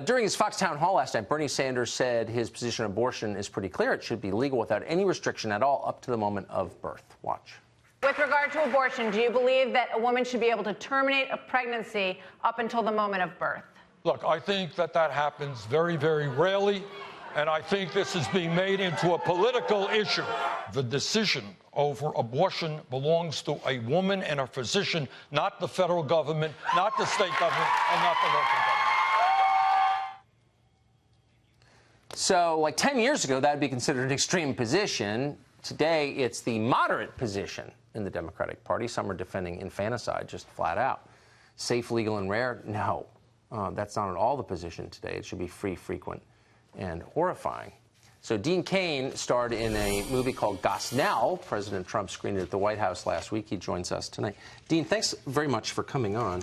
During his Fox town hall last night, Bernie Sanders said his position on abortion is pretty clear. It should be legal without any restriction at all up to the moment of birth. Watch. With regard to abortion, do you believe that a woman should be able to terminate a pregnancy up until the moment of birth? Look, I think that happens very, very rarely, and I think this is being made into a political issue. The decision over abortion belongs to a woman and a physician, not the federal government, not the state government, and not the local government. So, like 10 years ago, that would be considered an extreme position. Today, it's the moderate position in the Democratic Party. Some are defending infanticide, just flat out. Safe, legal, and rare? No. That's not at all the position today. It should be free, frequent, and horrifying. So Dean Cain starred in a movie called Gosnell. President Trump screened it at the White House last week. He joins us tonight. Dean, thanks very much for coming on.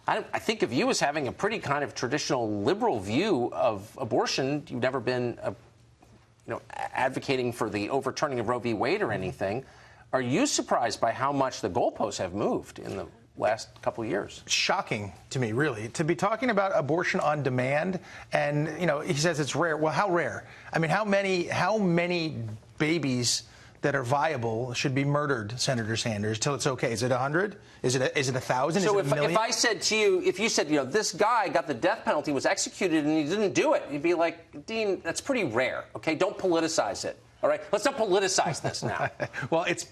I think of you as having a pretty kind of traditional liberal view of abortion. You've never been advocating for the overturning of Roe v. Wade or anything. Are you surprised by how much the goalposts have moved in the last couple of years? Shocking to me, really, to be talking about abortion on demand. And, he says it's rare. Well, how rare? I mean, how many babies that are viable should be murdered, Senator Sanders, till it's okay? Is it 100? Is it 1,000? So is it a million? If I said to you, if you said, this guy got the death penalty, was executed, and he didn't do it, you'd be like, Dean, that's pretty rare, okay? Don't politicize it. All right, let's not politicize this now. Well, it's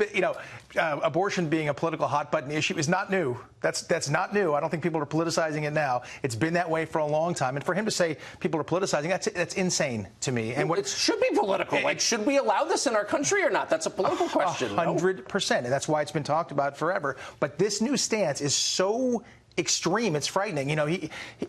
abortion being a political hot button issue is not new. That's not new. I don't think people are politicizing it now. It's been that way for a long time. And for him to say people are politicizing, that's insane to me. And it should be political. Should we allow this in our country or not? That's a political question. 100%. And that's why it's been talked about forever. But this new stance is so extreme, it's frightening.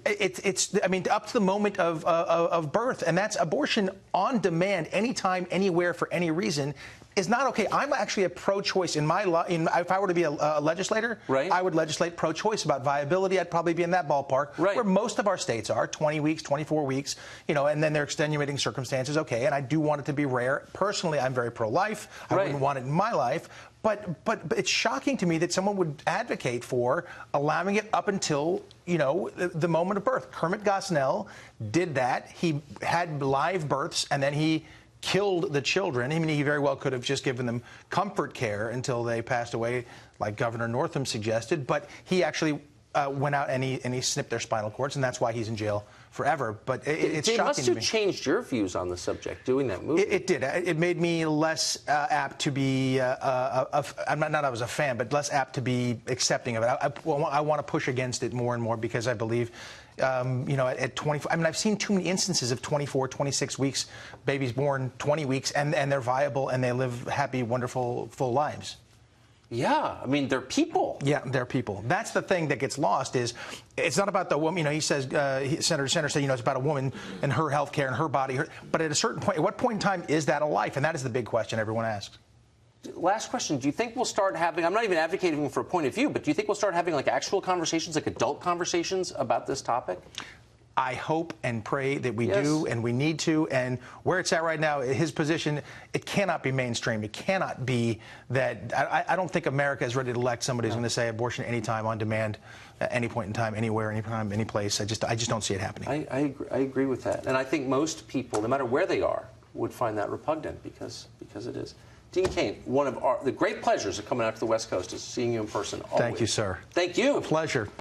It's up to the moment of birth, and that's abortion on demand, anytime, anywhere, for any reason, is not okay. I'm actually a pro-choice in my law. If I were to be a legislator, right, I would legislate pro-choice about viability. I'd probably be in that ballpark, right, where most of our states are, 20 weeks, 24 weeks, and then there are extenuating circumstances, okay, and I do want it to be rare. Personally, I'm very pro-life. I wouldn't want it in my life. But it's shocking to me that someone would advocate for allowing it up until, the moment of birth. Kermit Gosnell did that. He had live births, and then he killed the children. I mean, he very well could have just given them comfort care until they passed away, like Governor Northam suggested. But he actually went out and he snipped their spinal cords, and that's why he's in jail forever. But it's shocking to me. It must have changed your views on the subject doing that movie. It did. It made me less apt to be I'm not I was a fan, but less apt to be accepting of it. I want to push against it more and more because I believe, at 24, I've seen too many instances of 24, 26 weeks, babies born 20 weeks, and they're viable and they live happy, wonderful, full lives. Yeah, they're people. Yeah, they're people. That's the thing that gets lost is it's not about the woman. He says, Senator Sanders said, it's about a woman and her health care and her body. But at a certain point, at what point in time is that a life? And that is the big question everyone asks. Last question. Do you think we'll start having, I'm not even advocating for a point of view, but do you think we'll start having actual conversations, adult conversations about this topic? I hope and pray that we do, and we need to. And where it's at right now, his position, it cannot be mainstream. It cannot be that. I don't think America is ready to elect somebody who's going to say abortion anytime, on demand, at any point in time, anywhere, anytime, any place. I just don't see it happening. I agree with that. And I think most people, no matter where they are, would find that repugnant because it is. Dean Cain, one of the great pleasures of coming out to the West Coast is seeing you in person always. Thank you, sir. Thank you. A pleasure.